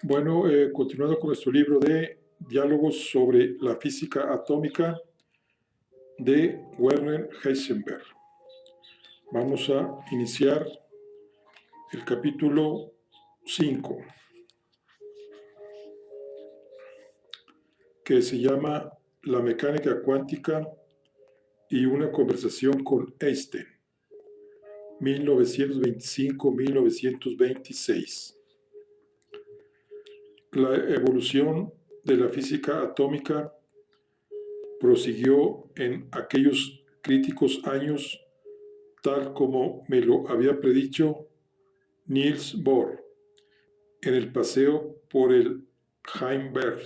Bueno, continuando con nuestro libro de diálogos sobre la física atómica de Werner Heisenberg. Vamos a iniciar el capítulo 5, que se llama La mecánica cuántica y una conversación con Einstein, 1925-1926. La evolución de la física atómica prosiguió en aquellos críticos años, tal como me lo había predicho Niels Bohr en el paseo por el Heimberg.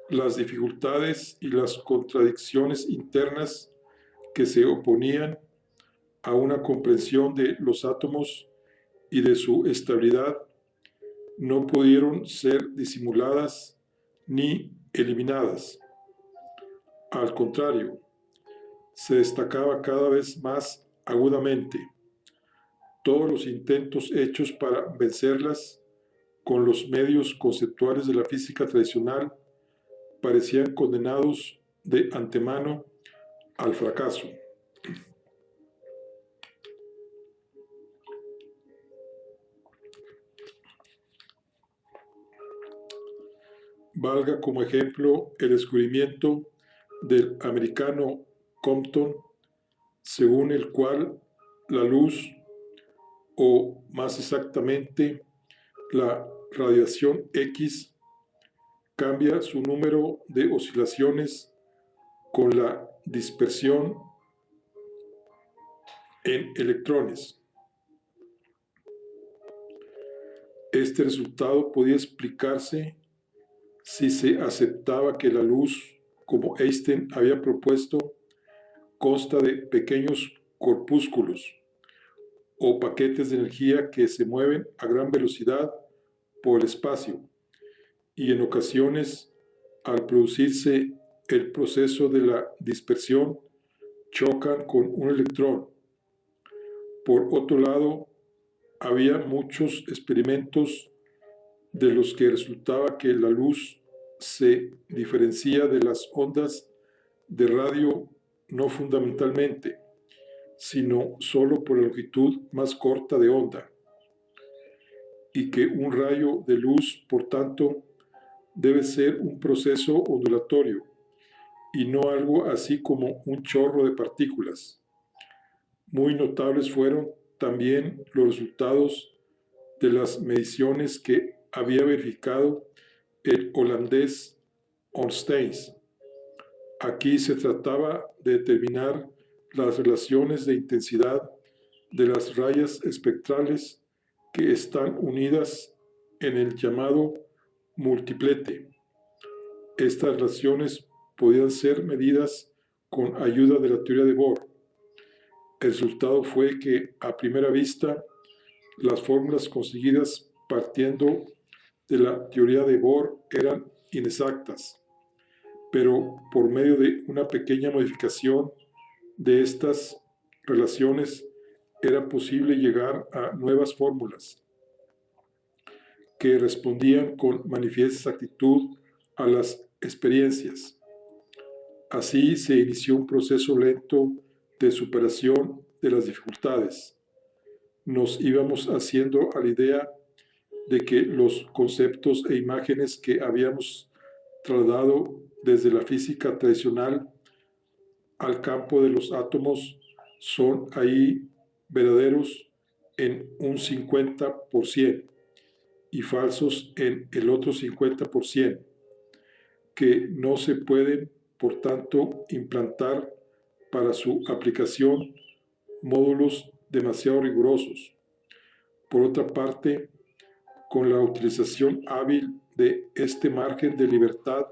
Las dificultades y las contradicciones internas que se oponían a una comprensión de los átomos y de su estabilidad no pudieron ser disimuladas ni eliminadas. Al contrario, se destacaba cada vez más agudamente. Todos los intentos hechos para vencerlas con los medios conceptuales de la física tradicional parecían condenados de antemano al fracaso. Valga como ejemplo el descubrimiento del americano Compton, según el cual la luz, o más exactamente la radiación X, cambia su número de oscilaciones con la dispersión en electrones. Este resultado podía explicarse si se aceptaba que la luz, como Einstein había propuesto, consta de pequeños corpúsculos o paquetes de energía que se mueven a gran velocidad por el espacio y en ocasiones, al producirse el proceso de la dispersión, chocan con un electrón. Por otro lado, había muchos experimentos de los que resultaba que la luz se diferencia de las ondas de radio no fundamentalmente, sino solo por la longitud más corta de onda, y que un rayo de luz, por tanto, debe ser un proceso ondulatorio y no algo así como un chorro de partículas. Muy notables fueron también los resultados de las mediciones que había verificado el holandés Ornstein. Aquí se trataba de determinar las relaciones de intensidad de las rayas espectrales que están unidas en el llamado multiplete. Estas relaciones podían ser medidas con ayuda de la teoría de Bohr. El resultado fue que, a primera vista, las fórmulas conseguidas partiendo de la teoría de Bohr eran inexactas, pero por medio de una pequeña modificación de estas relaciones era posible llegar a nuevas fórmulas que respondían con manifiesta exactitud a las experiencias. Así se inició un proceso lento de superación de las dificultades. Nos íbamos haciendo a la idea de que los conceptos e imágenes que habíamos trasladado desde la física tradicional al campo de los átomos son ahí verdaderos en un 50% y falsos en el otro 50%, que no se pueden, por tanto, implantar para su aplicación módulos demasiado rigurosos. Por otra parte, con la utilización hábil de este margen de libertad,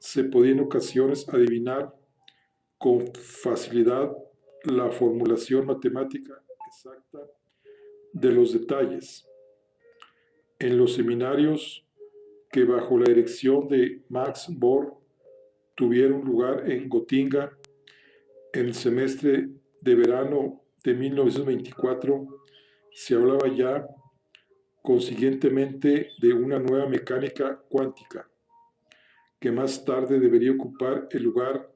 se podía en ocasiones adivinar con facilidad la formulación matemática exacta de los detalles. En los seminarios que bajo la dirección de Max Bohr tuvieron lugar en Gotinga en el semestre de verano de 1924, se hablaba ya consiguientemente de una nueva mecánica cuántica, que más tarde debería ocupar el lugar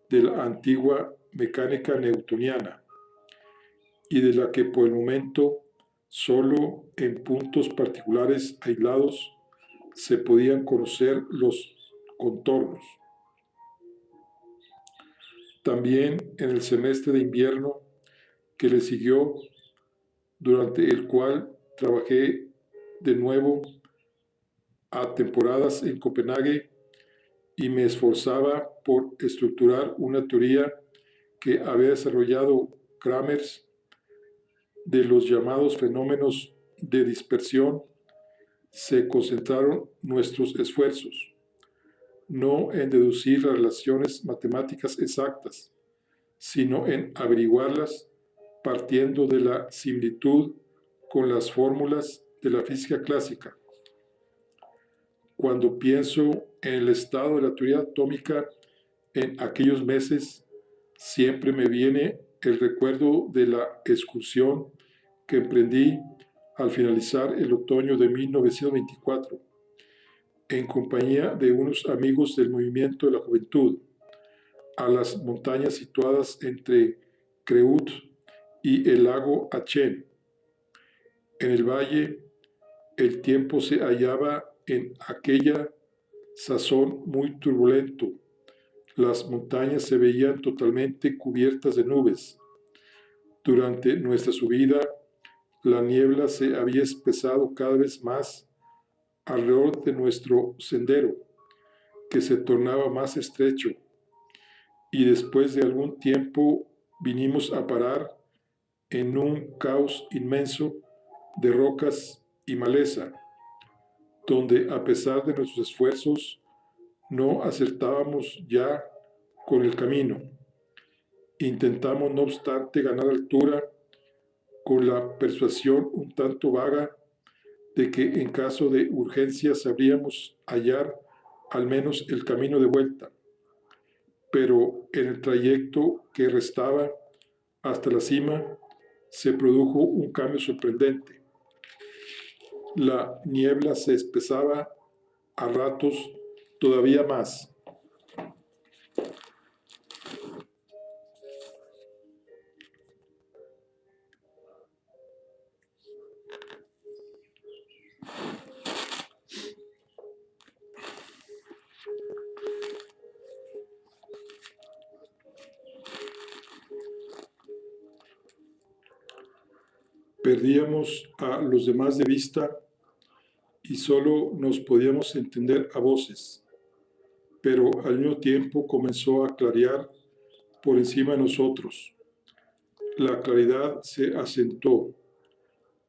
de la antigua mecánica newtoniana, y de la que por el momento solo en puntos particulares aislados se podían conocer los contornos. También en el semestre de invierno que le siguió, durante el cual trabajé de nuevo a temporadas en Copenhague y me esforzaba por estructurar una teoría que había desarrollado Kramers de los llamados fenómenos de dispersión, se concentraron nuestros esfuerzos, no en deducir las relaciones matemáticas exactas, sino en averiguarlas partiendo de la similitud con las fórmulas de la física clásica. Cuando pienso en el estado de la teoría atómica en aquellos meses, siempre me viene el recuerdo de la excursión que emprendí al finalizar el otoño de 1924, en compañía de unos amigos del movimiento de la juventud, a las montañas situadas entre Creut y el lago Achen. En el valle, el tiempo se hallaba en aquella sazón muy turbulento. Las montañas se veían totalmente cubiertas de nubes. Durante nuestra subida, la niebla se había espesado cada vez más alrededor de nuestro sendero, que se tornaba más estrecho, y después de algún tiempo vinimos a parar en un caos inmenso de rocas y maleza, donde a pesar de nuestros esfuerzos no acertábamos ya con el camino. Intentamos, no obstante, ganar altura con la persuasión un tanto vaga de que en caso de urgencia sabríamos hallar al menos el camino de vuelta. Pero en el trayecto que restaba hasta la cima se produjo un cambio sorprendente. La niebla se espesaba a ratos todavía más. Perdíamos a los demás de vista y solo nos podíamos entender a voces, pero al mismo tiempo comenzó a clarear por encima de nosotros. La claridad se asentó.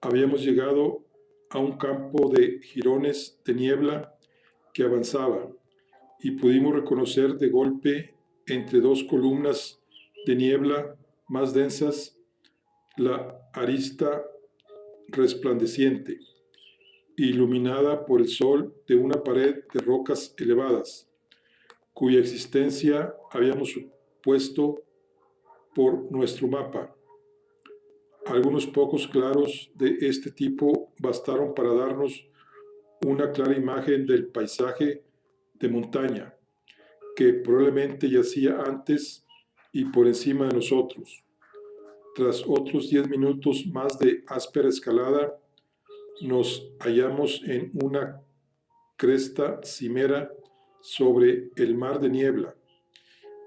Habíamos llegado a un campo de jirones de niebla que avanzaba y pudimos reconocer de golpe entre dos columnas de niebla más densas la arista resplandeciente, iluminada por el sol de una pared de rocas elevadas, cuya existencia habíamos supuesto por nuestro mapa. Algunos pocos claros de este tipo bastaron para darnos una clara imagen del paisaje de montaña, que probablemente yacía antes y por encima de nosotros. Tras otros 10 minutos más de áspera escalada, nos hallamos en una cresta cimera sobre el mar de niebla,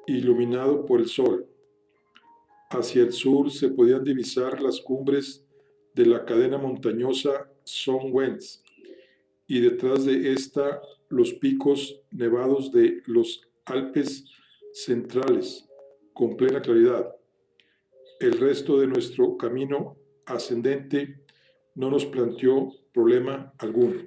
iluminado por el sol. Hacia el sur se podían divisar las cumbres de la cadena montañosa Songwens y detrás de esta los picos nevados de los Alpes centrales, con plena claridad. El resto de nuestro camino ascendente no nos planteó problema alguno.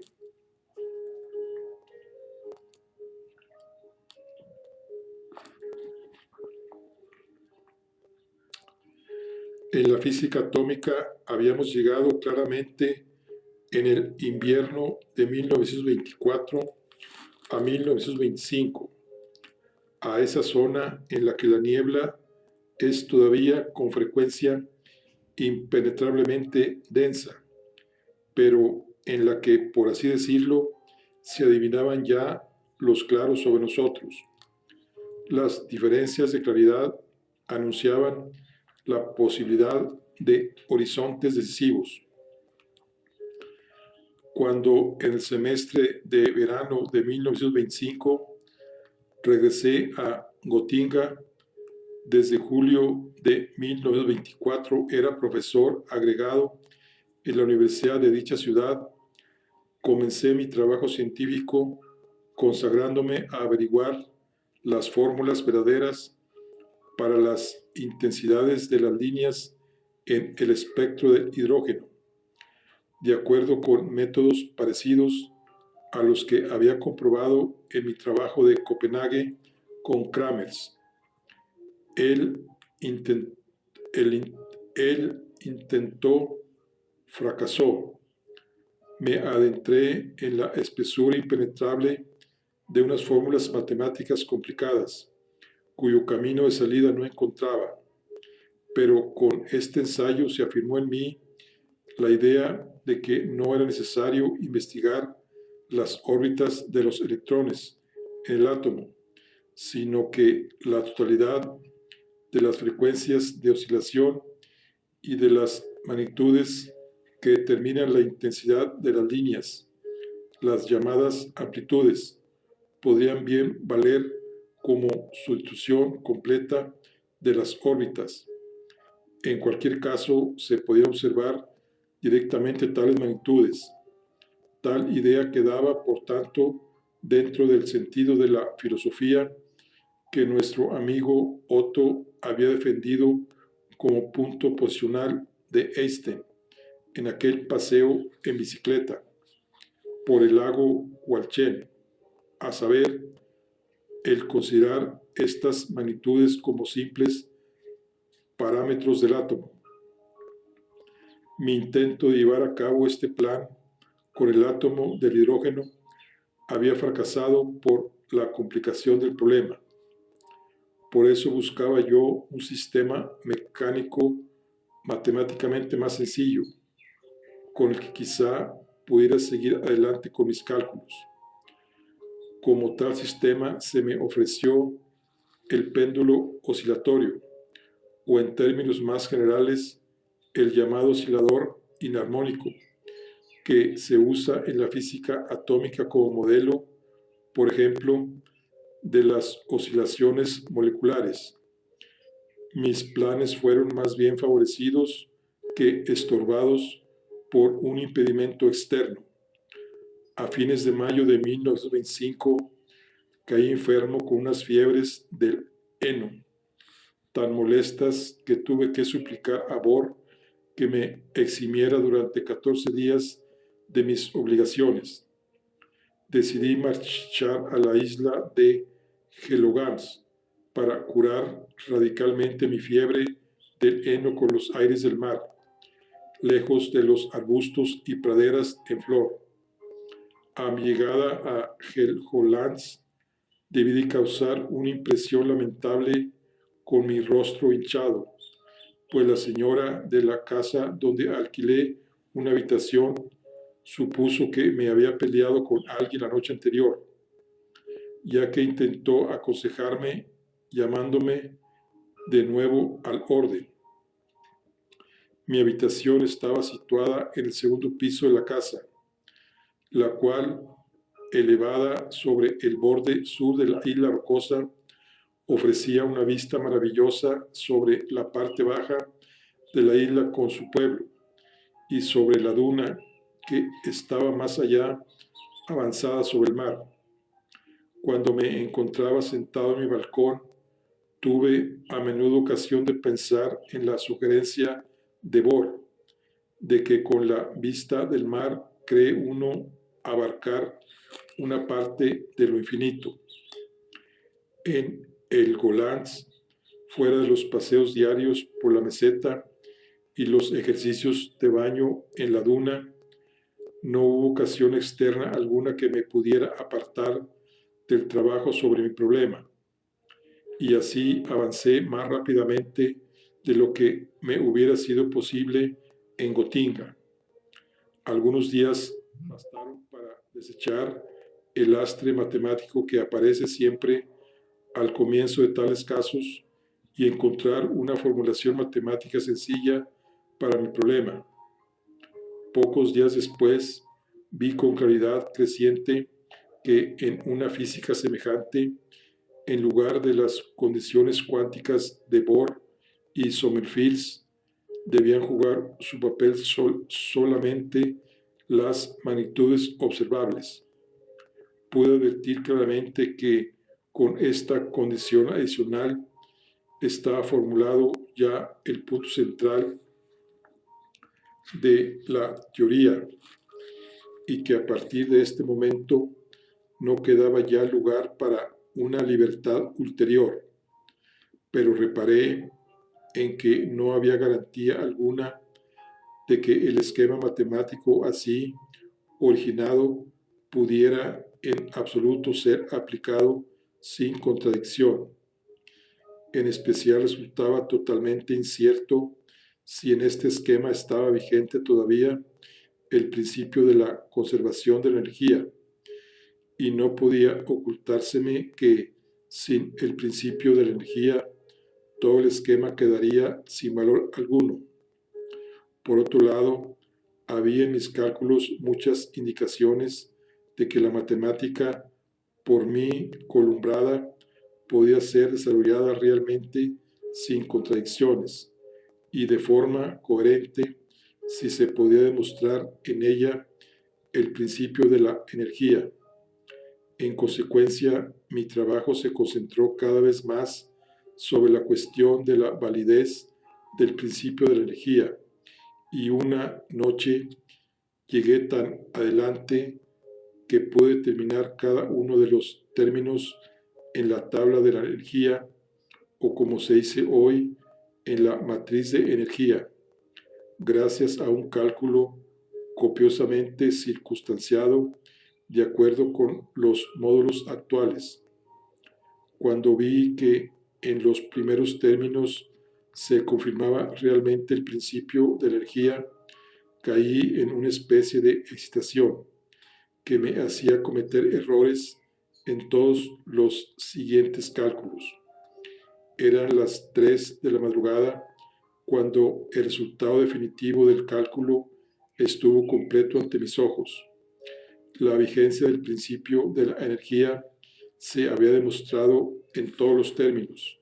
En la física atómica habíamos llegado claramente en el invierno de 1924 a 1925 a esa zona en la que la niebla es todavía con frecuencia impenetrablemente densa, pero en la que, por así decirlo, se adivinaban ya los claros sobre nosotros. Las diferencias de claridad anunciaban la posibilidad de horizontes decisivos. Cuando en el semestre de verano de 1925 regresé a Gotinga, desde julio de 1924 era profesor agregado en la universidad de dicha ciudad. Comencé mi trabajo científico consagrándome a averiguar las fórmulas verdaderas para las intensidades de las líneas en el espectro del hidrógeno, de acuerdo con métodos parecidos a los que había comprobado en mi trabajo de Copenhague con Kramers. Él intentó, fracasó. Me adentré en la espesura impenetrable de unas fórmulas matemáticas complicadas, cuyo camino de salida no encontraba. Pero con este ensayo se afirmó en mí la idea de que no era necesario investigar las órbitas de los electrones en el átomo, sino que la totalidad de las frecuencias de oscilación y de las magnitudes que determinan la intensidad de las líneas, las llamadas amplitudes, podrían bien valer como sustitución completa de las órbitas. En cualquier caso, se podía observar directamente tales magnitudes. Tal idea quedaba, por tanto, dentro del sentido de la filosofía que nuestro amigo Otto había defendido como punto posicional de Einstein en aquel paseo en bicicleta por el lago Walchen, a saber, el considerar estas magnitudes como simples parámetros del átomo. Mi intento de llevar a cabo este plan con el átomo del hidrógeno había fracasado por la complicación del problema. Por eso buscaba yo un sistema mecánico matemáticamente más sencillo, con el que quizá pudiera seguir adelante con mis cálculos. Como tal sistema se me ofreció el péndulo oscilatorio, o en términos más generales, el llamado oscilador inarmónico, que se usa en la física atómica como modelo, por ejemplo, de las oscilaciones moleculares. Mis planes fueron más bien favorecidos que estorbados por un impedimento externo. A fines de mayo de 1925 caí enfermo con unas fiebres del heno, tan molestas que tuve que suplicar a Bohr que me eximiera durante 14 días de mis obligaciones. Decidí marchar a la isla de Helgoland para curar radicalmente mi fiebre del heno con los aires del mar, lejos de los arbustos y praderas en flor. A mi llegada a Helgoland debí causar una impresión lamentable con mi rostro hinchado, pues la señora de la casa donde alquilé una habitación supuso que me había peleado con alguien la noche anterior, ya que intentó aconsejarme llamándome de nuevo al orden. Mi habitación estaba situada en el segundo piso de la casa, la cual, elevada sobre el borde sur de la isla rocosa, ofrecía una vista maravillosa sobre la parte baja de la isla con su pueblo y sobre la duna que estaba más allá, avanzada sobre el mar. Cuando me encontraba sentado en mi balcón, tuve a menudo ocasión de pensar en la sugerencia de Bohr, de que con la vista del mar cree uno abarcar una parte de lo infinito. En Helgoland, fuera de los paseos diarios por la meseta y los ejercicios de baño en la duna, no hubo ocasión externa alguna que me pudiera apartar del trabajo sobre mi problema, y así avancé más rápidamente de lo que me hubiera sido posible en Gotinga. Algunos días bastaron para desechar el lastre matemático que aparece siempre al comienzo de tales casos y encontrar una formulación matemática sencilla para mi problema. Pocos días después vi con claridad creciente que en una física semejante, en lugar de las condiciones cuánticas de Bohr y Sommerfeld, debían jugar su papel solamente las magnitudes observables. Pude advertir claramente que con esta condición adicional estaba formulado ya el punto central de la teoría y que a partir de este momento no quedaba ya lugar para una libertad ulterior. Pero reparé en que no había garantía alguna de que el esquema matemático así originado pudiera en absoluto ser aplicado sin contradicción. En especial resultaba totalmente incierto si en este esquema estaba vigente todavía el principio de la conservación de la energía, y no podía ocultárseme que sin el principio de la energía todo el esquema quedaría sin valor alguno. Por otro lado, había en mis cálculos muchas indicaciones de que la matemática, por mí columbrada, podía ser desarrollada realmente sin contradicciones y de forma coherente si se podía demostrar en ella el principio de la energía. En consecuencia, mi trabajo se concentró cada vez más sobre la cuestión de la validez del principio de la energía, y una noche llegué tan adelante que pude determinar cada uno de los términos en la tabla de la energía, o como se dice hoy, en la matriz de energía, gracias a un cálculo copiosamente circunstanciado de acuerdo con los módulos actuales. Cuando vi que en los primeros términos se confirmaba realmente el principio de la energía, caí en una especie de excitación que me hacía cometer errores en todos los siguientes cálculos. Eran las 3 de la madrugada cuando el resultado definitivo del cálculo estuvo completo ante mis ojos. La vigencia del principio de la energía se había demostrado en todos los términos,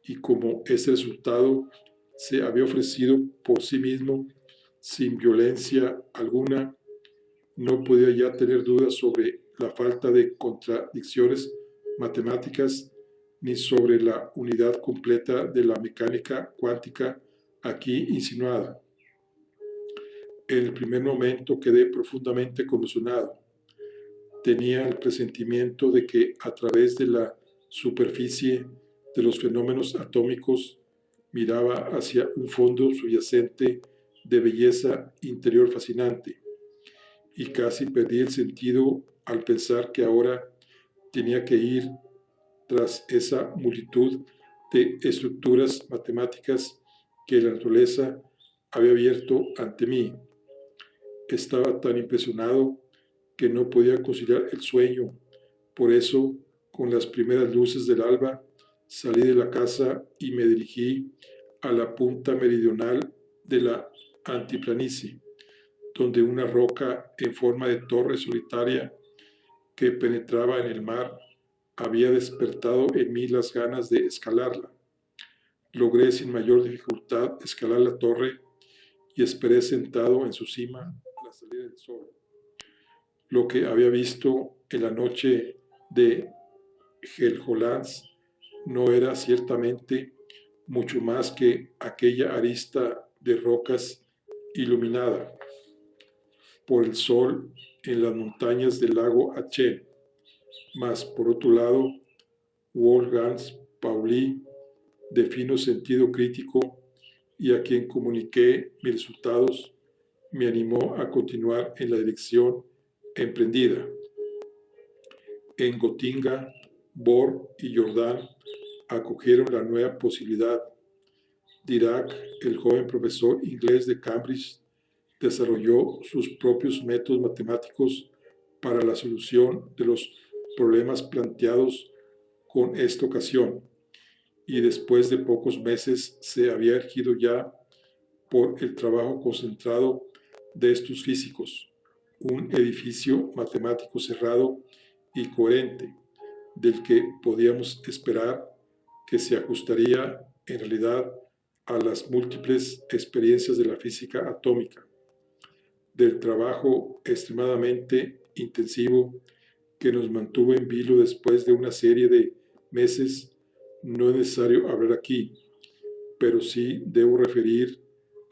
y como ese resultado se había ofrecido por sí mismo sin violencia alguna, no podía ya tener dudas sobre la falta de contradicciones matemáticas ni sobre la unidad completa de la mecánica cuántica aquí insinuada. En el primer momento quedé profundamente conmocionado. Tenía el presentimiento de que a través de la superficie de los fenómenos atómicos miraba hacia un fondo subyacente de belleza interior fascinante, y casi perdí el sentido al pensar que ahora tenía que ir tras esa multitud de estructuras matemáticas que la naturaleza había abierto ante mí. Estaba tan impresionado que no podía conciliar el sueño. Por eso, con las primeras luces del alba, salí de la casa y me dirigí a la punta meridional de la altiplanicie, donde una roca en forma de torre solitaria que penetraba en el mar había despertado en mí las ganas de escalarla. Logré sin mayor dificultad escalar la torre y esperé sentado en su cima la salida del sol. Lo que había visto en la noche de Helgoland no era ciertamente mucho más que aquella arista de rocas iluminada por el sol en las montañas del lago Achen, mas por otro lado, Wolfgang Pauli, de fino sentido crítico y a quien comuniqué mis resultados, me animó a continuar en la dirección emprendida. En Gotinga, Bohr y Jordan acogieron la nueva posibilidad. Dirac, el joven profesor inglés de Cambridge, desarrolló sus propios métodos matemáticos para la solución de los problemas planteados con esta ocasión, y después de pocos meses se había ergido ya, por el trabajo concentrado de estos físicos, un edificio matemático cerrado y coherente, del que podíamos esperar que se ajustaría en realidad a las múltiples experiencias de la física atómica, del trabajo extremadamente intensivo que nos mantuvo en vilo después de una serie de meses. No es necesario hablar aquí, pero sí debo referir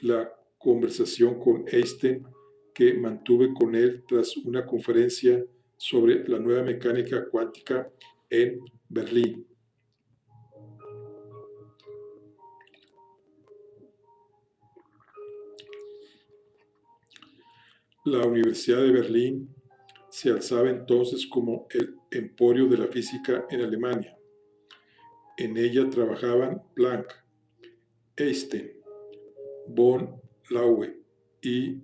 la conversación con Einstein que mantuve con él tras una conferencia sobre la nueva mecánica cuántica en Berlín. La Universidad de Berlín se alzaba entonces como el emporio de la física en Alemania. En ella trabajaban Planck, Einstein, von Laue y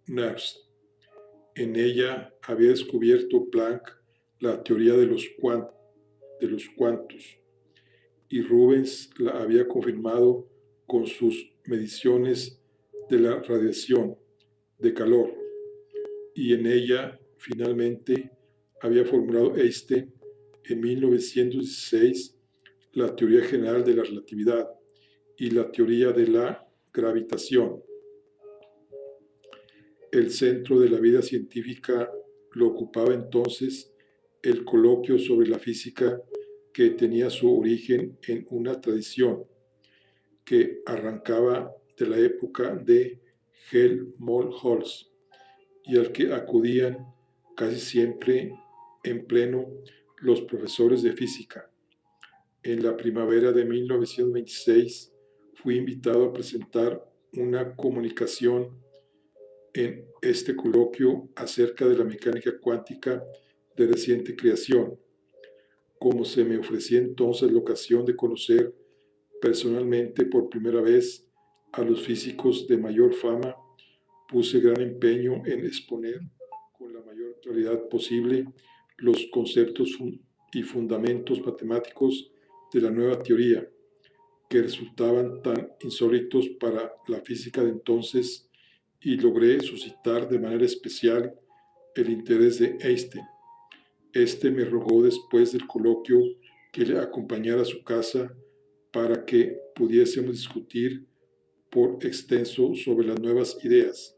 Nernst. En ella había descubierto Planck la teoría de los cuantos, y Rubens la había confirmado con sus mediciones de la radiación de calor, y en ella finalmente había formulado Einstein en 1916 la teoría general de la relatividad y la teoría de la gravitación. El centro de la vida científica lo ocupaba entonces el coloquio sobre la física, que tenía su origen en una tradición que arrancaba de la época de Helmholtz y al que acudían casi siempre en pleno los profesores de física. En la primavera de 1926 fui invitado a presentar una comunicación en este coloquio acerca de la mecánica cuántica de reciente creación. Como se me ofrecía entonces la ocasión de conocer personalmente por primera vez a los físicos de mayor fama, puse gran empeño en exponer con la mayor claridad posible los conceptos y fundamentos matemáticos de la nueva teoría, que resultaban tan insólitos para la física de entonces, y logré suscitar de manera especial el interés de Einstein. Este me rogó después del coloquio que le acompañara a su casa para que pudiésemos discutir por extenso sobre las nuevas ideas.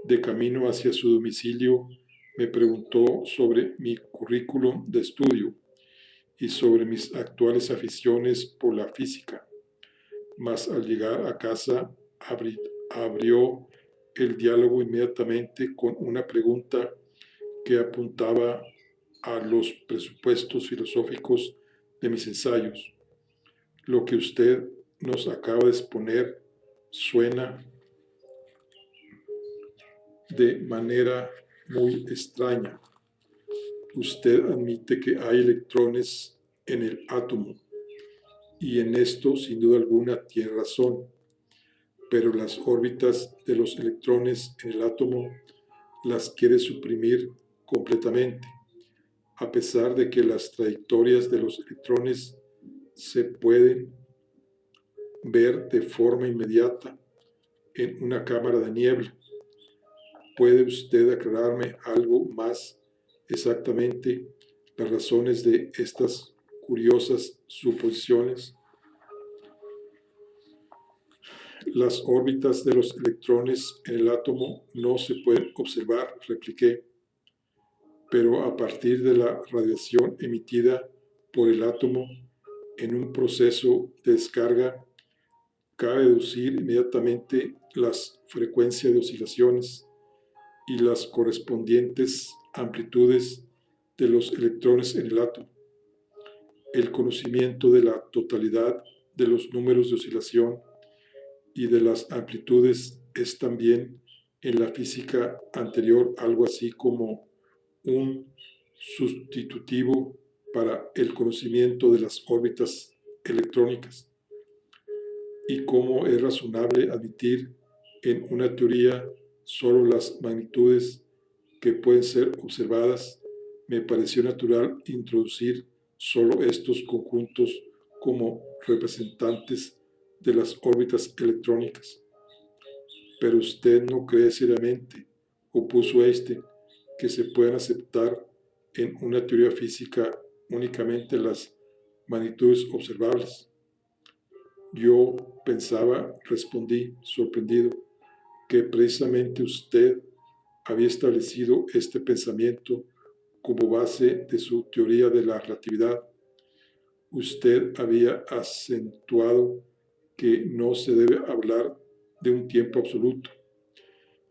De camino hacia su domicilio, me preguntó sobre mi currículum de estudio y sobre mis actuales aficiones por la física, mas al llegar a casa abrió el diálogo inmediatamente con una pregunta que apuntaba a los presupuestos filosóficos de mis ensayos. Lo que usted nos acaba de exponer suena de manera muy extraña. Usted admite que hay electrones en el átomo, y en esto, sin duda alguna, tiene razón, pero las órbitas de los electrones en el átomo las quiere suprimir completamente, a pesar de que las trayectorias de los electrones se pueden ver de forma inmediata en una cámara de niebla. ¿Puede usted aclararme algo más exactamente las razones de estas curiosas suposiciones? Las órbitas de los electrones en el átomo no se pueden observar, repliqué, pero a partir de la radiación emitida por el átomo en un proceso de descarga, cabe deducir inmediatamente las frecuencias de oscilaciones y las correspondientes amplitudes de los electrones en el átomo. El conocimiento de la totalidad de los números de oscilación y de las amplitudes es también en la física anterior algo así como un sustitutivo para el conocimiento de las órbitas electrónicas, y cómo es razonable admitir en una teoría solo las magnitudes que pueden ser observadas, me pareció natural introducir solo estos conjuntos como representantes de las órbitas electrónicas. Pero usted no cree seriamente, opuso Einstein, que se puedan aceptar en una teoría física únicamente las magnitudes observables. Yo pensaba, respondí, sorprendido, que precisamente usted había establecido este pensamiento como base de su teoría de la relatividad. Usted había acentuado que no se debe hablar de un tiempo absoluto,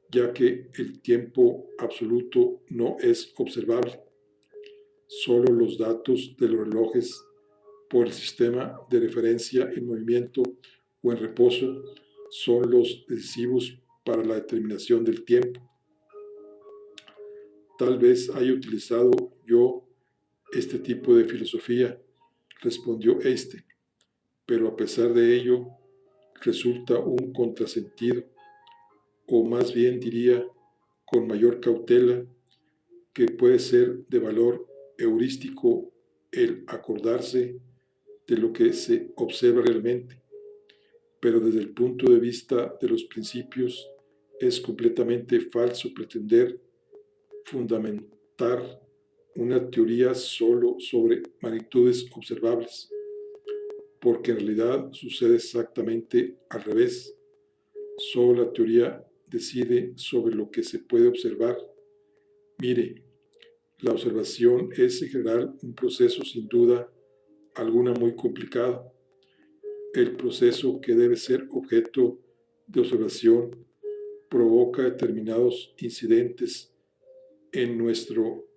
ya que el tiempo absoluto no es observable. Solo los datos de los relojes por el sistema de referencia en movimiento o en reposo son los decisivos para la determinación del tiempo. Tal vez haya utilizado yo este tipo de filosofía, respondió Einstein, pero a pesar de ello resulta un contrasentido, o más bien diría con mayor cautela, que puede ser de valor heurístico el acordarse de lo que se observa realmente, pero desde el punto de vista de los principios es completamente falso pretender fundamentar una teoría solo sobre magnitudes observables, porque en realidad sucede exactamente al revés. Solo la teoría decide sobre lo que se puede observar. Mire, la observación es en general un proceso sin duda alguna muy complicado. El proceso que debe ser objeto de observación provoca determinados incidentes en nuestro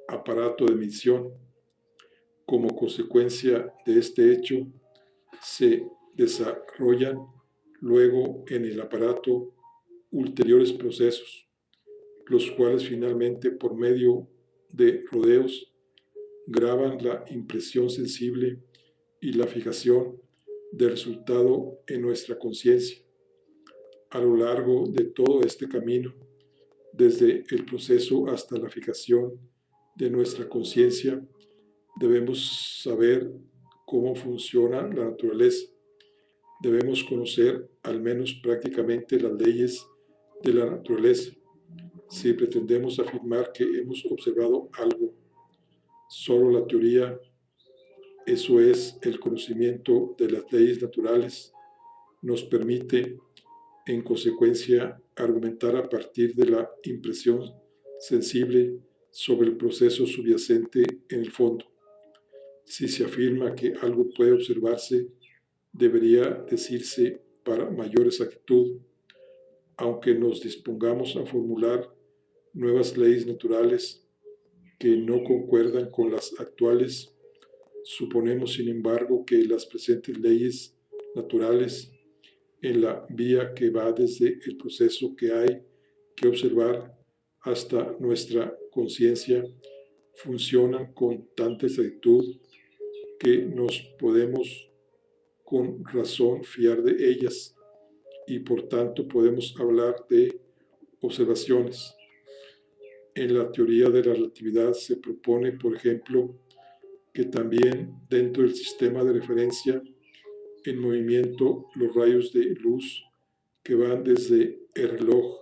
aparato de medición. Como consecuencia de este hecho, se desarrollan luego en el aparato ulteriores procesos, los cuales finalmente por medio de rodeos graban la impresión sensible y la fijación del resultado en nuestra conciencia. A lo largo de todo este camino, desde el proceso hasta la fijación de nuestra conciencia, debemos saber cómo funciona la naturaleza. Debemos conocer al menos prácticamente las leyes de la naturaleza. Si pretendemos afirmar que hemos observado algo, solo la teoría, eso es, el conocimiento de las leyes naturales, nos permite, en consecuencia, argumentar a partir de la impresión sensible sobre el proceso subyacente en el fondo. Si se afirma que algo puede observarse, debería decirse para mayor exactitud, aunque nos dispongamos a formular nuevas leyes naturales que no concuerdan con las actuales, suponemos, sin embargo, que las presentes leyes naturales, en la vía que va desde el proceso que hay que observar hasta nuestra conciencia, funcionan con tanta exactitud que nos podemos con razón fiar de ellas y por tanto podemos hablar de observaciones. En la teoría de la relatividad se propone, por ejemplo, que también dentro del sistema de referencia en movimiento los rayos de luz que van desde el reloj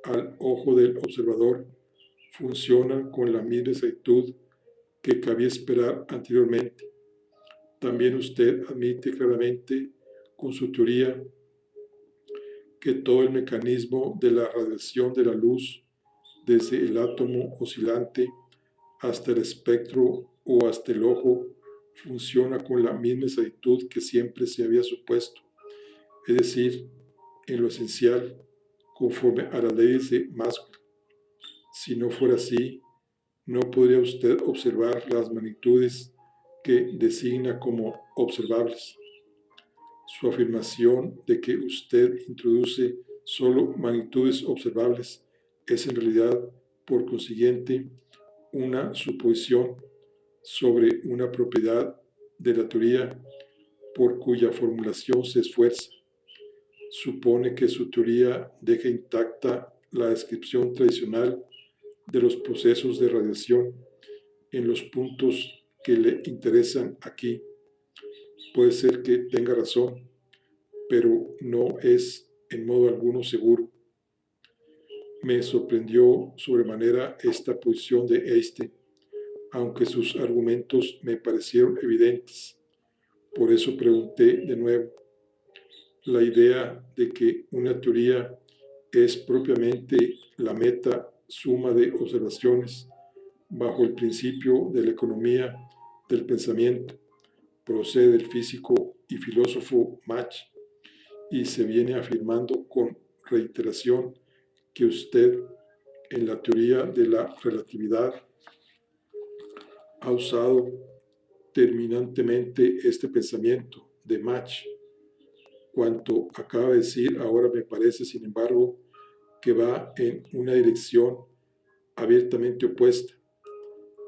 al ojo del observador funcionan con la misma exactitud que cabía esperar anteriormente. También usted admite claramente con su teoría que todo el mecanismo de la radiación de la luz, desde el átomo oscilante hasta el espectro o hasta el ojo, funciona con la misma exactitud que siempre se había supuesto, es decir, en lo esencial, conforme a las leyes de Maxwell. Si no fuera así, no podría usted observar las magnitudes que designa como observables. Su afirmación de que usted introduce solo magnitudes observables es en realidad, por consiguiente, una suposición sobre una propiedad de la teoría por cuya formulación se esfuerza. Supone que su teoría deja intacta la descripción tradicional de los procesos de radiación en los puntos que le interesan aquí. Puede ser que tenga razón, pero no es en modo alguno seguro. Me sorprendió sobremanera esta posición de Einstein, aunque sus argumentos me parecieron evidentes. Por eso pregunté de nuevo. La idea de que una teoría es propiamente la meta suma de observaciones bajo el principio de la economía del pensamiento procede del físico y filósofo Mach y se viene afirmando con reiteración que usted en la teoría de la relatividad ha usado terminantemente este pensamiento de Mach. Cuanto acaba de decir ahora me parece, sin embargo, que va en una dirección abiertamente opuesta.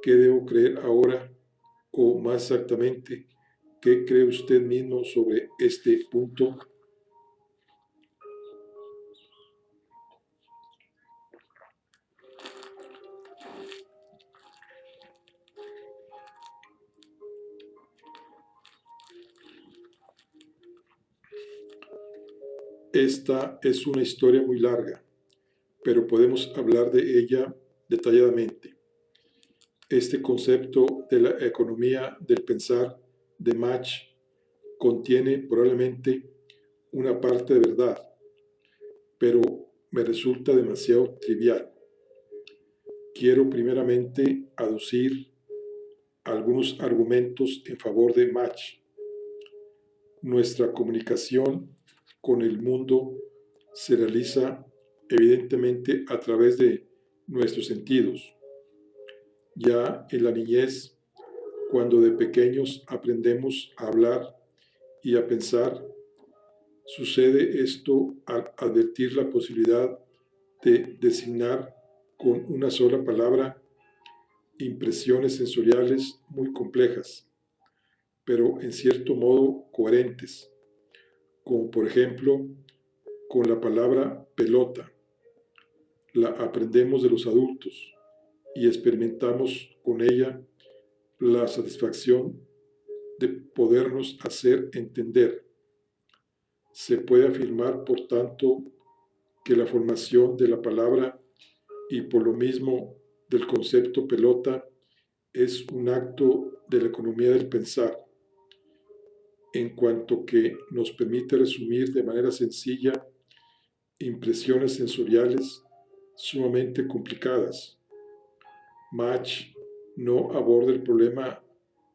¿Qué debo creer ahora? O más exactamente, ¿qué cree usted mismo sobre este punto? Esta es una historia muy larga, pero podemos hablar de ella detalladamente. Este concepto de la economía del pensar de Mach contiene probablemente una parte de verdad, pero me resulta demasiado trivial. Quiero primeramente aducir algunos argumentos en favor de Mach. Nuestra comunicación con el mundo se realiza evidentemente a través de nuestros sentidos. Ya en la niñez, cuando de pequeños aprendemos a hablar y a pensar, sucede esto al advertir la posibilidad de designar con una sola palabra impresiones sensoriales muy complejas, pero en cierto modo coherentes, como por ejemplo con la palabra pelota. La aprendemos de los adultos y experimentamos con ella la satisfacción de podernos hacer entender. Se puede afirmar, por tanto, que la formación de la palabra y por lo mismo del concepto pelota es un acto de la economía del pensar, en cuanto que nos permite resumir de manera sencilla impresiones sensoriales sumamente complicadas. Mach no aborda el problema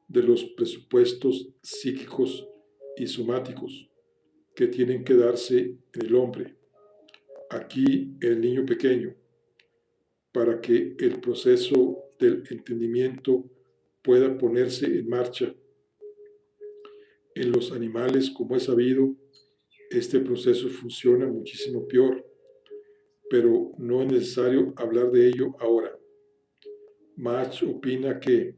de los presupuestos psíquicos y somáticos que tienen que darse en el hombre, aquí en el niño pequeño, para que el proceso del entendimiento pueda ponerse en marcha. En los animales, como es sabido, este proceso funciona muchísimo peor, pero no es necesario hablar de ello ahora. Mach opina que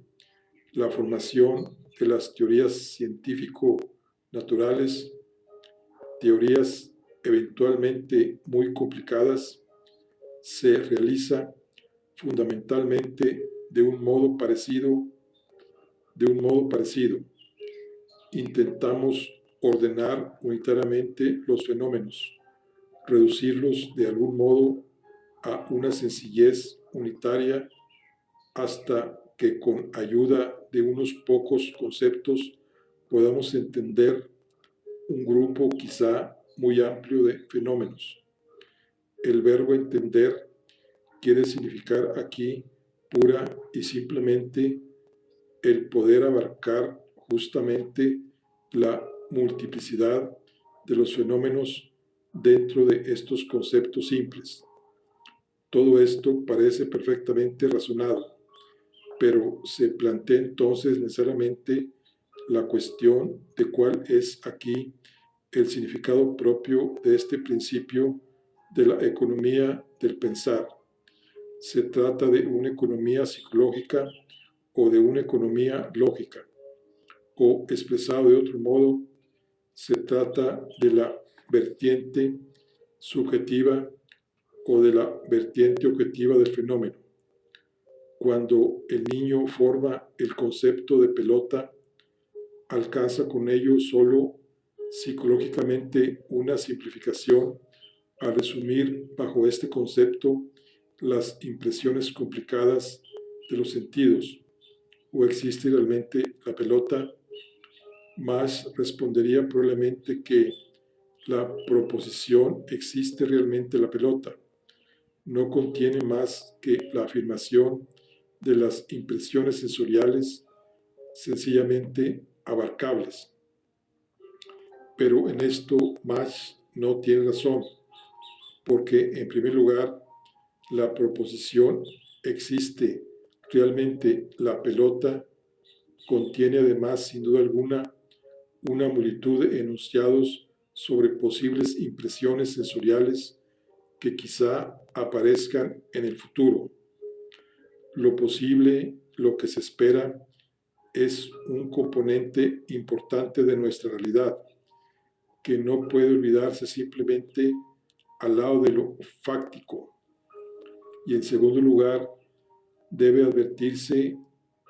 la formación de las teorías científico-naturales, teorías eventualmente muy complicadas, se realiza fundamentalmente de un modo parecido. Intentamos ordenar unitariamente los fenómenos, reducirlos de algún modo a una sencillez unitaria hasta que con ayuda de unos pocos conceptos podamos entender un grupo quizá muy amplio de fenómenos. El verbo entender quiere significar aquí pura y simplemente el poder abarcar justamente la multiplicidad de los fenómenos dentro de estos conceptos simples. Todo esto parece perfectamente razonado, pero se plantea entonces necesariamente la cuestión de cuál es aquí el significado propio de este principio de la economía del pensar. ¿Se trata de una economía psicológica o de una economía lógica? O, expresado de otro modo, se trata de la vertiente subjetiva o de la vertiente objetiva del fenómeno. Cuando el niño forma el concepto de pelota, alcanza con ello solo psicológicamente una simplificación al resumir bajo este concepto las impresiones complicadas de los sentidos. ¿O existe realmente la pelota? Más respondería probablemente que la proposición existe realmente la pelota no contiene más que la afirmación de las impresiones sensoriales sencillamente abarcables. Pero en esto Mach no tiene razón, porque en primer lugar, la proposición existe realmente la pelota contiene además, sin duda alguna, una multitud de enunciados sobre posibles impresiones sensoriales que quizá aparezcan en el futuro. Lo posible, lo que se espera, es un componente importante de nuestra realidad, que no puede olvidarse simplemente al lado de lo fáctico. Y en segundo lugar, debe advertirse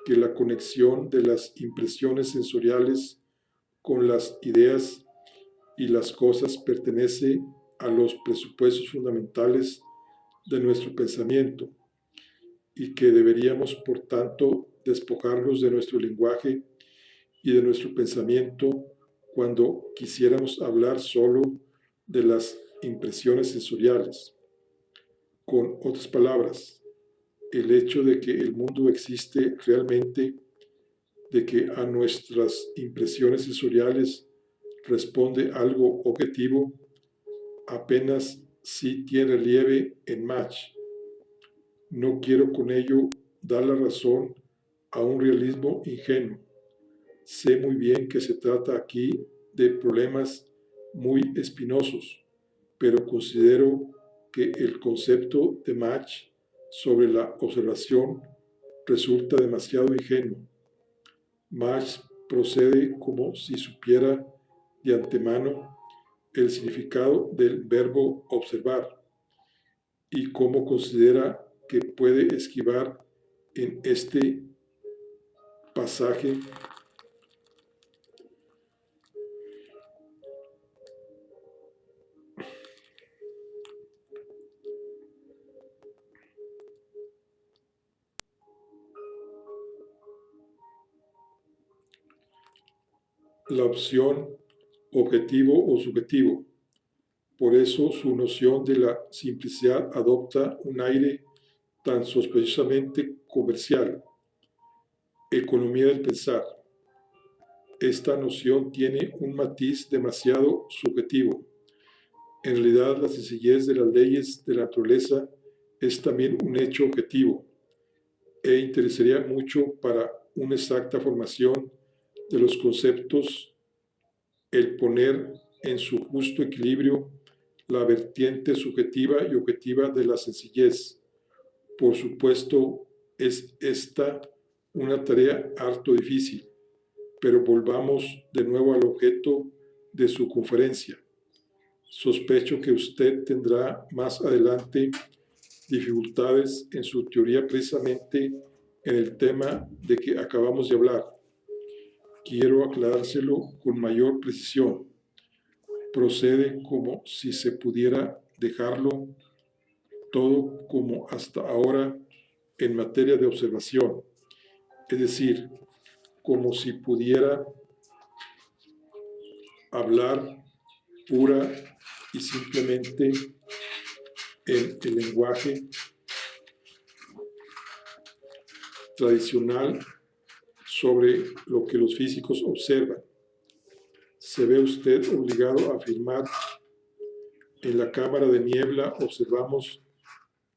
que la conexión de las impresiones sensoriales con las ideas y las cosas pertenece a los presupuestos fundamentales de nuestro pensamiento y que deberíamos, por tanto, despojarnos de nuestro lenguaje y de nuestro pensamiento cuando quisiéramos hablar solo de las impresiones sensoriales. Con otras palabras, el hecho de que el mundo existe realmente, de que a nuestras impresiones sensoriales responde algo objetivo, apenas sí tiene relieve en Mach. No quiero con ello dar la razón a un realismo ingenuo. Sé muy bien que se trata aquí de problemas muy espinosos, pero considero que el concepto de Mach sobre la observación resulta demasiado ingenuo. Mach procede como si supiera de antemano el significado del verbo observar y cómo considera que puede esquivar en este pasaje la opción objetivo o subjetivo. Por eso su noción de la simplicidad adopta un aire tan sospechosamente comercial. Economía del pensar. Esta noción tiene un matiz demasiado subjetivo. En realidad, la sencillez de las leyes de la naturaleza es también un hecho objetivo e interesaría mucho para una exacta formación de los conceptos el poner en su justo equilibrio la vertiente subjetiva y objetiva de la sencillez. Por supuesto, es esta una tarea harto difícil, pero volvamos de nuevo al objeto de su conferencia. Sospecho que usted tendrá más adelante dificultades en su teoría precisamente en el tema de que acabamos de hablar. Quiero aclarárselo con mayor precisión. Procede como si se pudiera dejarlo todo como hasta ahora en materia de observación, es decir, como si pudiera hablar pura y simplemente en el lenguaje tradicional sobre lo que los físicos observan. Se ve usted obligado a afirmar: en la cámara de niebla observamos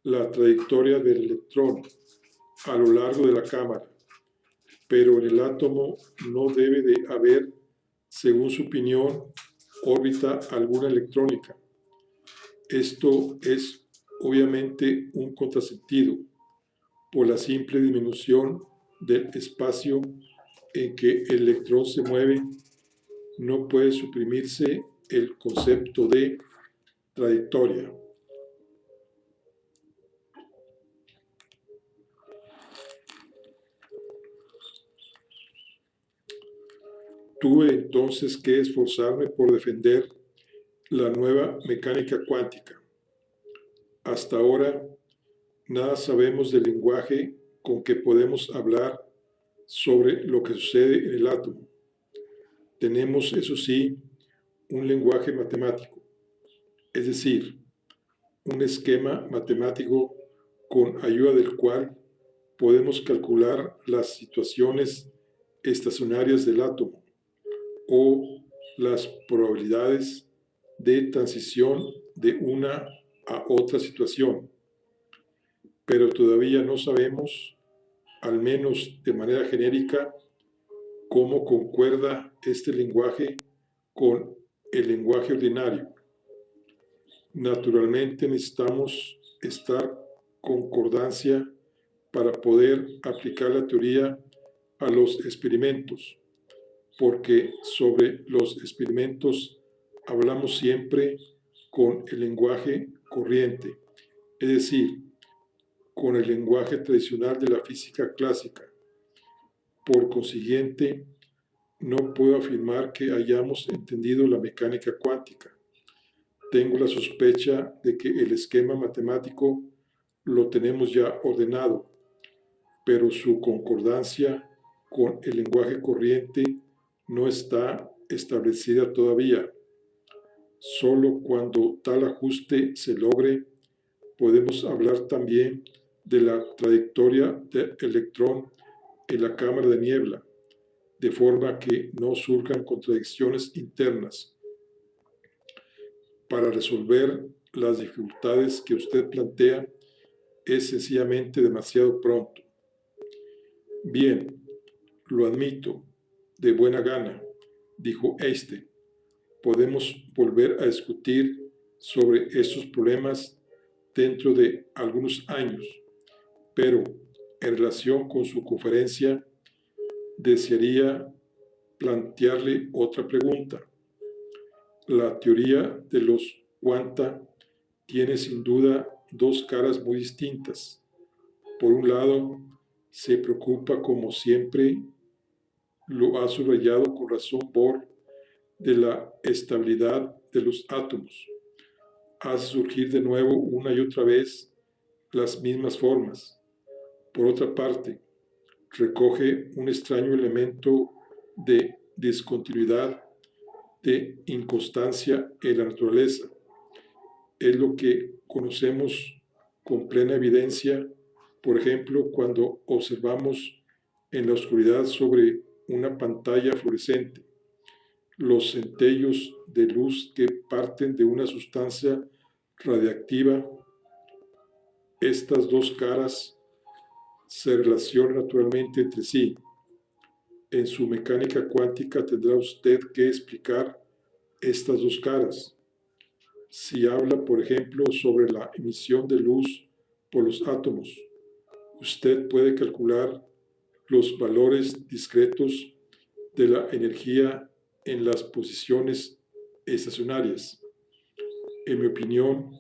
la trayectoria del electrón a lo largo de la cámara, pero en el átomo no debe de haber, según su opinión, órbita alguna electrónica. Esto es obviamente un contrasentido por la simple disminución del espacio en que el electrón se mueve. No puede suprimirse el concepto de trayectoria. Tuve entonces que esforzarme por defender la nueva mecánica cuántica. Hasta ahora, nada sabemos del lenguaje con que podemos hablar sobre lo que sucede en el átomo. Tenemos, eso sí, un lenguaje matemático, es decir, un esquema matemático con ayuda del cual podemos calcular las situaciones estacionarias del átomo o las probabilidades de transición de una a otra situación. Pero todavía no sabemos, al menos de manera genérica, cómo concuerda este lenguaje con el lenguaje ordinario. Naturalmente necesitamos estar concordancia para poder aplicar la teoría a los experimentos, porque sobre los experimentos hablamos siempre con el lenguaje corriente, es decir, con el lenguaje tradicional de la física clásica. Por consiguiente, no puedo afirmar que hayamos entendido la mecánica cuántica. Tengo la sospecha de que el esquema matemático lo tenemos ya ordenado, pero su concordancia con el lenguaje corriente no está establecida todavía. Solo cuando tal ajuste se logre, podemos hablar también de la trayectoria del electrón en la cámara de niebla, de forma que no surjan contradicciones internas. Para resolver las dificultades que usted plantea, es sencillamente demasiado pronto. Bien, lo admito, de buena gana, dijo Einstein. Podemos volver a discutir sobre estos problemas dentro de algunos años, pero en relación con su conferencia, desearía plantearle otra pregunta. La teoría de los cuanta tiene sin duda dos caras muy distintas. Por un lado, se preocupa, como siempre lo ha subrayado con razón Bohr, de la estabilidad de los átomos. Hace surgir de nuevo una y otra vez las mismas formas. Por otra parte, recoge un extraño elemento de discontinuidad, de inconstancia en la naturaleza. Es lo que conocemos con plena evidencia, por ejemplo, cuando observamos en la oscuridad sobre una pantalla fluorescente los centellos de luz que parten de una sustancia radiactiva. Estas dos caras se relacionan naturalmente entre sí. En su mecánica cuántica tendrá usted que explicar estas dos caras. Si habla, por ejemplo, sobre la emisión de luz por los átomos, usted puede calcular los valores discretos de la energía en las posiciones estacionarias. En mi opinión,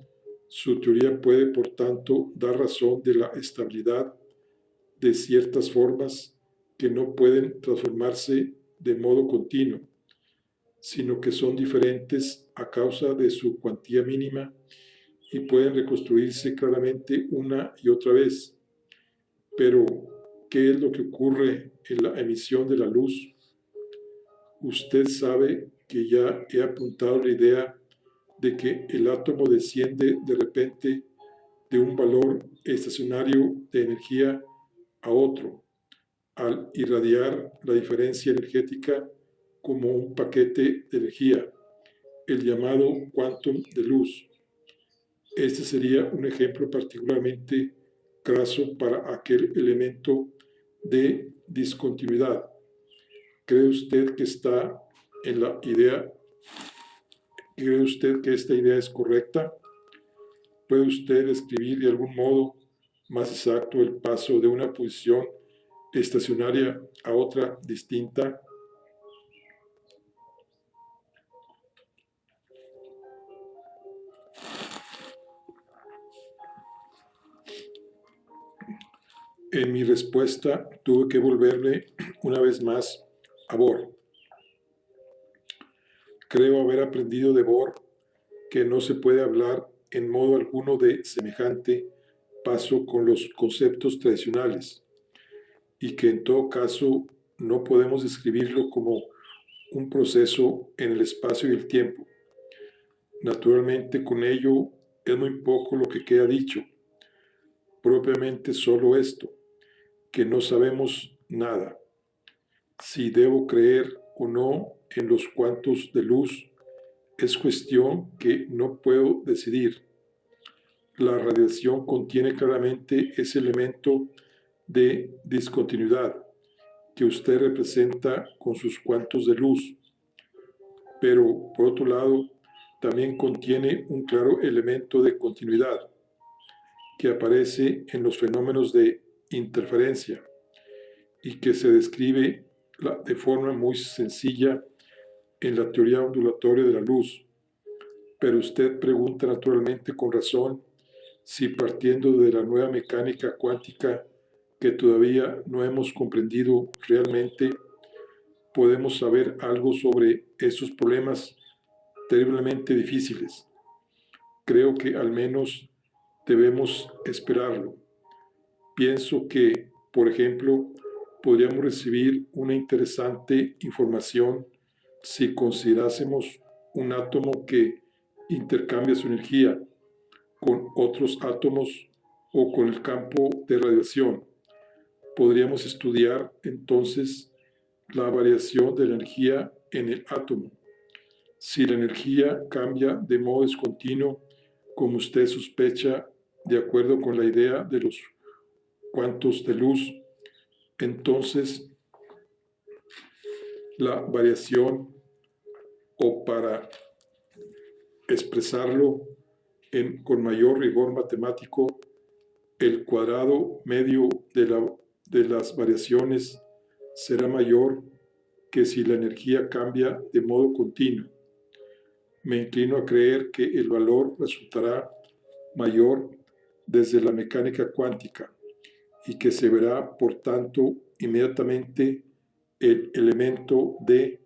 su teoría puede, por tanto, dar razón de la estabilidad de ciertas formas que no pueden transformarse de modo continuo, sino que son diferentes a causa de su cuantía mínima y pueden reconstruirse claramente una y otra vez. Pero, ¿qué es lo que ocurre en la emisión de la luz? Usted sabe que ya he apuntado la idea de que el átomo desciende de repente de un valor estacionario de energía a otro, al irradiar la diferencia energética como un paquete de energía, el llamado quantum de luz. Este sería un ejemplo particularmente craso para aquel elemento de discontinuidad. ¿Cree usted que está en la idea ¿Cree usted que esta idea es correcta? ¿Puede usted describir de algún modo más exacto el paso de una posición estacionaria a otra distinta? En mi respuesta tuve que volverme una vez más a Bohr. Creo haber aprendido de Bohr que no se puede hablar en modo alguno de semejante paso con los conceptos tradicionales y que en todo caso no podemos describirlo como un proceso en el espacio y el tiempo. Naturalmente, con ello es muy poco lo que queda dicho, propiamente solo esto, que no sabemos nada. Si debo creer o no en los cuantos de luz es cuestión que no puedo decidir. La radiación contiene claramente ese elemento de discontinuidad que usted representa con sus cuantos de luz, pero por otro lado también contiene un claro elemento de continuidad que aparece en los fenómenos de interferencia y que se describe de forma muy sencilla en la teoría ondulatoria de la luz. Pero usted pregunta naturalmente con razón si partiendo de la nueva mecánica cuántica que todavía no hemos comprendido realmente, podemos saber algo sobre estos problemas terriblemente difíciles. Creo que al menos debemos esperarlo. Pienso que, por ejemplo, podríamos recibir una interesante información si considerásemos un átomo que intercambia su energía con otros átomos o con el campo de radiación. Podríamos estudiar entonces la variación de la energía en el átomo. Si la energía cambia de modo discontinuo, como usted sospecha, de acuerdo con la idea de los cuantos de luz, entonces la variación, o para expresarlo con mayor rigor matemático, el cuadrado medio de las variaciones será mayor que si la energía cambia de modo continuo. Me inclino a creer que el valor resultará mayor desde la mecánica cuántica y que se verá, por tanto, inmediatamente el elemento de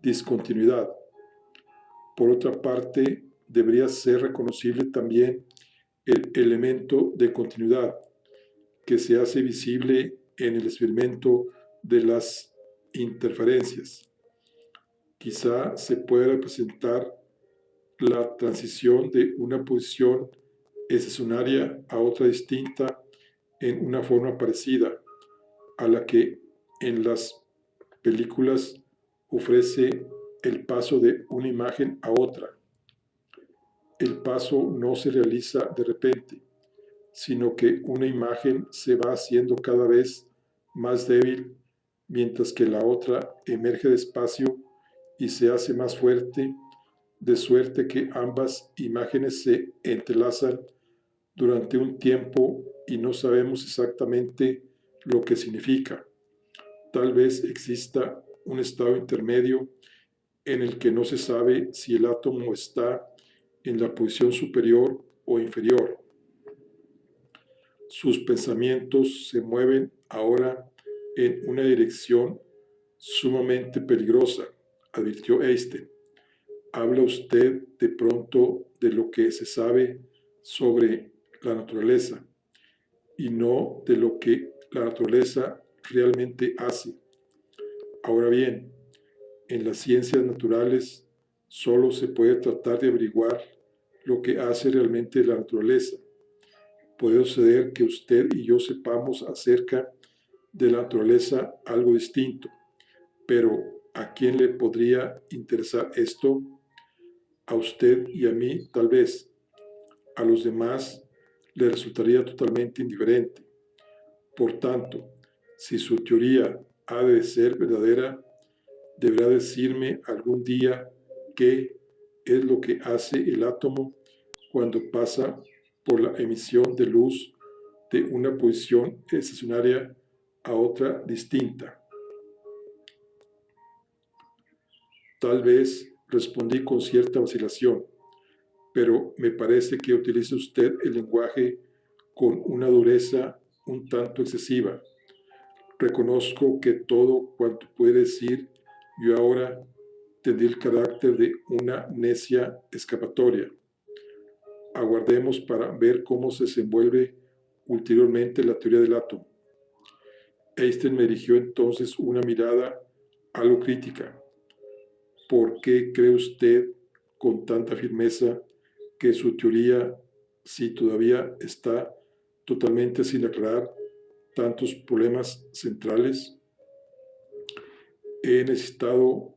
discontinuidad. Por otra parte, debería ser reconocible también el elemento de continuidad que se hace visible en el experimento de las interferencias. Quizá se pueda representar la transición de una posición estacionaria a otra distinta en una forma parecida a la que en las películas ofrece el paso de una imagen a otra. El paso no se realiza de repente, sino que una imagen se va haciendo cada vez más débil, mientras que la otra emerge despacio y se hace más fuerte, de suerte que ambas imágenes se entrelazan durante un tiempo y no sabemos exactamente lo que significa. Tal vez exista un estado intermedio en el que no se sabe si el átomo está en la posición superior o inferior. Sus pensamientos se mueven ahora en una dirección sumamente peligrosa, advirtió Einstein. ¿Habla usted de pronto de lo que se sabe sobre la naturaleza y no de lo que la naturaleza realmente hace? Ahora bien, en las ciencias naturales solo se puede tratar de averiguar lo que hace realmente la naturaleza. Puede suceder que usted y yo sepamos acerca de la naturaleza algo distinto, pero ¿a quién le podría interesar esto? A usted y a mí tal vez. A los demás le resultaría totalmente indiferente. Por tanto, si su teoría ha de ser verdadera, deberá decirme algún día qué es lo que hace el átomo cuando pasa por la emisión de luz de una posición estacionaria a otra distinta. Tal vez respondí con cierta vacilación, pero me parece que utiliza usted el lenguaje con una dureza un tanto excesiva. Reconozco que todo cuanto puede decir yo ahora tendría el carácter de una necia escapatoria. Aguardemos para ver cómo se desenvuelve ulteriormente la teoría del átomo. Einstein me dirigió entonces una mirada algo crítica. ¿Por qué cree usted con tanta firmeza que su teoría, si todavía está totalmente sin aclarar tantos problemas centrales? He necesitado,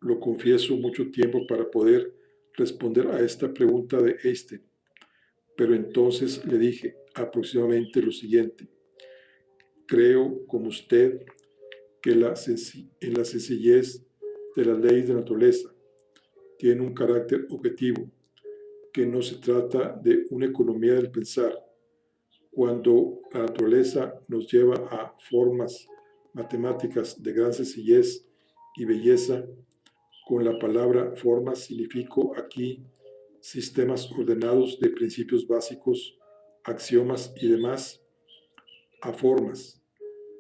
lo confieso, mucho tiempo para poder responder a esta pregunta de Einstein, pero entonces le dije aproximadamente lo siguiente: creo, como usted, que en la sencillez de las leyes de la naturaleza tiene un carácter objetivo, que no se trata de una economía del pensar. Cuando la naturaleza nos lleva a formas matemáticas de gran sencillez y belleza, con la palabra formas significo aquí sistemas ordenados de principios básicos, axiomas y demás, a formas.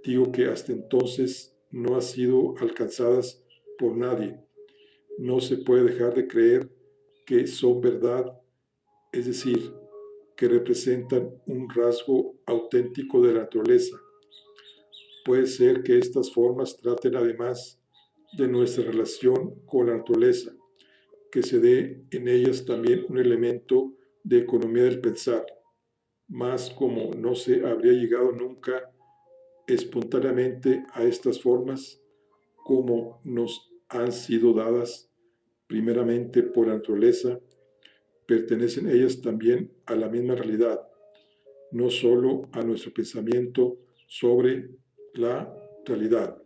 Digo que hasta entonces no han sido alcanzadas por nadie. No se puede dejar de creer que son verdad, es decir, que representan un rasgo auténtico de la naturaleza. Puede ser que estas formas traten además de nuestra relación con la naturaleza, que se dé en ellas también un elemento de economía del pensar, mas como no se habría llegado nunca espontáneamente a estas formas, como nos han sido dadas primeramente por la naturaleza, pertenecen ellas también a la misma realidad, no solo a nuestro pensamiento sobre la realidad.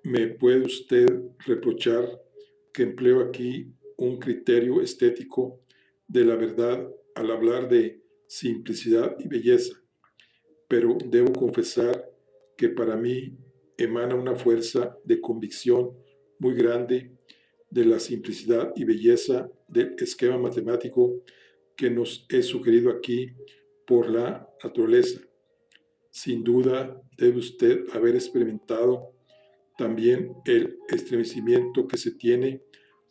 ¿Me puede usted reprochar que empleo aquí un criterio estético de la verdad al hablar de simplicidad y belleza? Pero debo confesar que para mí emana una fuerza de convicción muy grande de la simplicidad y belleza del esquema matemático que nos es sugerido aquí por la naturaleza. Sin duda debe usted haber experimentado también el estremecimiento que se tiene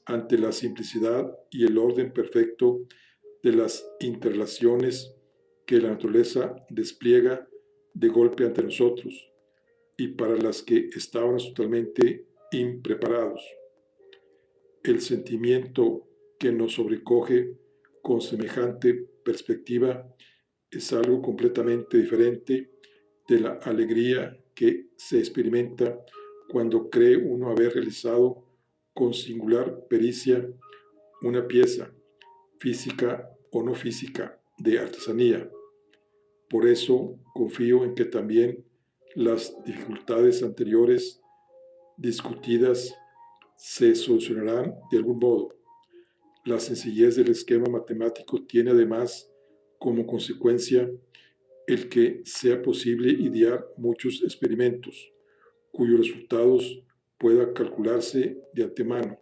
ante la simplicidad y el orden perfecto de las interrelaciones que la naturaleza despliega de golpe ante nosotros y para las que estábamos totalmente impreparados. El sentimiento que nos sobrecoge con semejante perspectiva es algo completamente diferente de la alegría que se experimenta cuando cree uno haber realizado con singular pericia una pieza, física o no física, de artesanía. Por eso confío en que también las dificultades anteriores discutidas se solucionarán de algún modo. La sencillez del esquema matemático tiene además como consecuencia el que sea posible idear muchos experimentos, cuyos resultados pueda calcularse de antemano,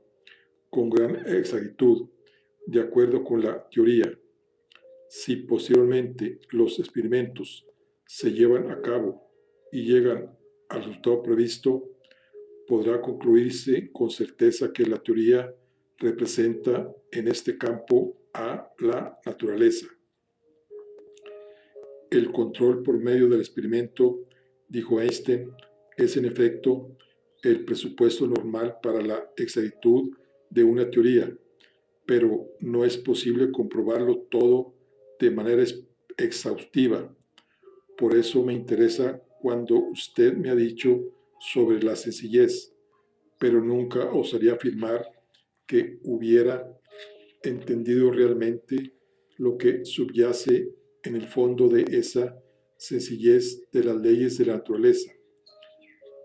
con gran exactitud, de acuerdo con la teoría. Si posteriormente los experimentos se llevan a cabo y llegan al resultado previsto, podrá concluirse con certeza que la teoría representa en este campo a la naturaleza. El control por medio del experimento, dijo Einstein, es en efecto el presupuesto normal para la exactitud de una teoría, pero no es posible comprobarlo todo de manera exhaustiva. Por eso me interesa cuando usted me ha dicho sobre la sencillez, pero nunca osaría afirmar que hubiera entendido realmente lo que subyace en el fondo de esa sencillez de las leyes de la naturaleza.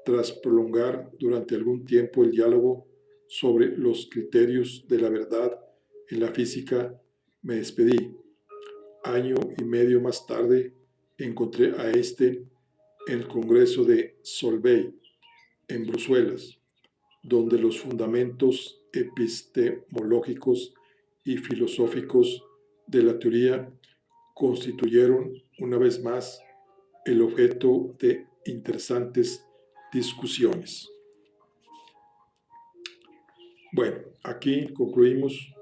Tras prolongar durante algún tiempo el diálogo sobre los criterios de la verdad en la física, me despedí. Año y medio más tarde encontré a Einstein en el Congreso de Solvay, en Bruselas, donde los fundamentos epistemológicos y filosóficos de la teoría constituyeron una vez más el objeto de interesantes discusiones. Bueno, aquí concluimos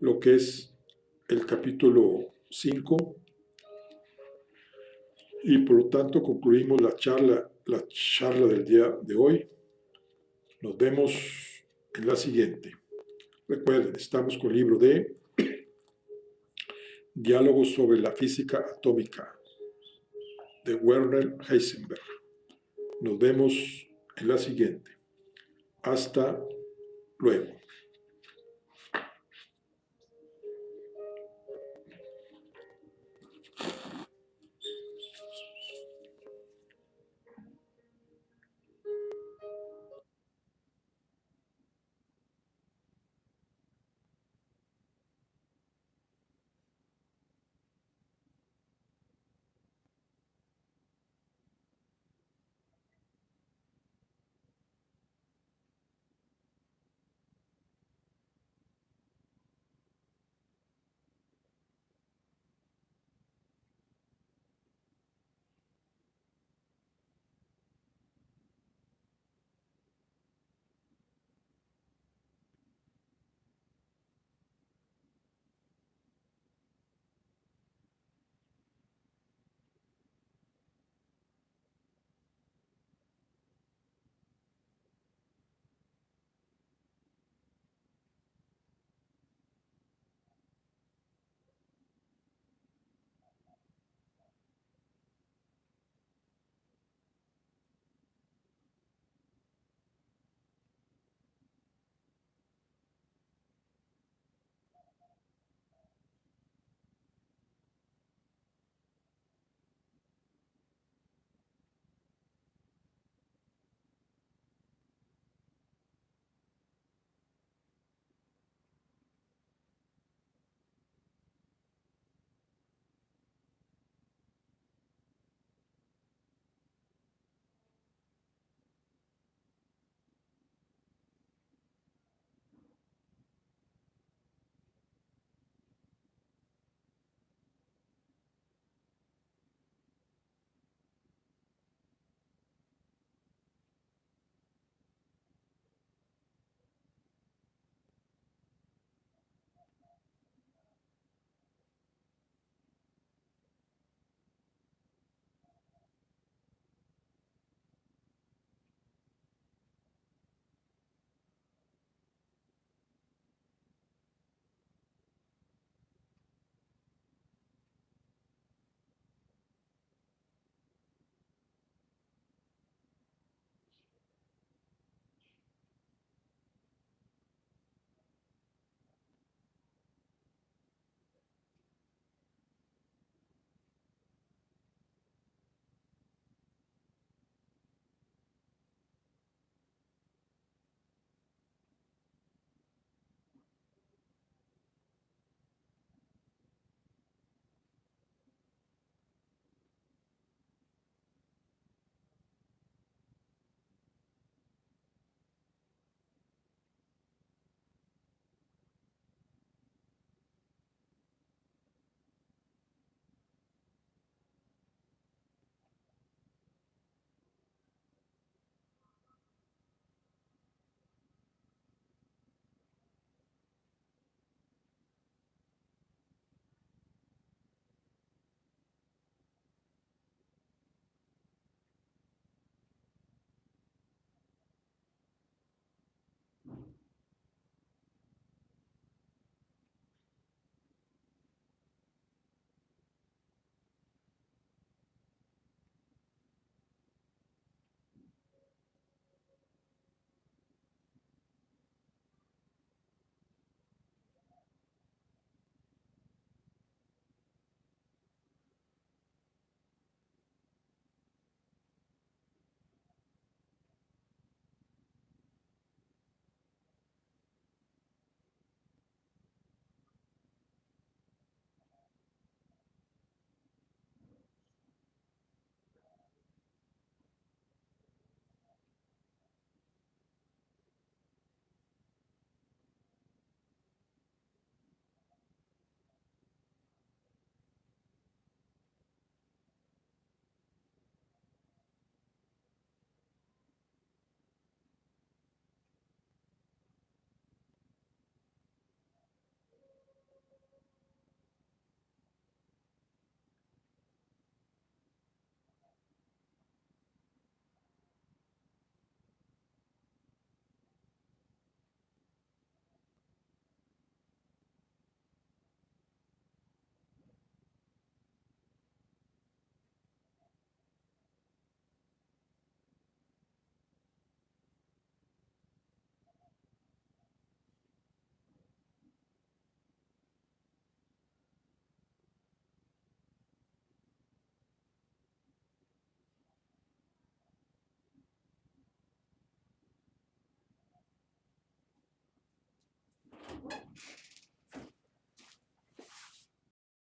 lo que es el capítulo 5 y por lo tanto concluimos la charla del día de hoy. Nos vemos en la siguiente. Recuerden, estamos con el libro de Diálogos sobre la física atómica de Werner Heisenberg. Nos vemos en la siguiente. Hasta luego.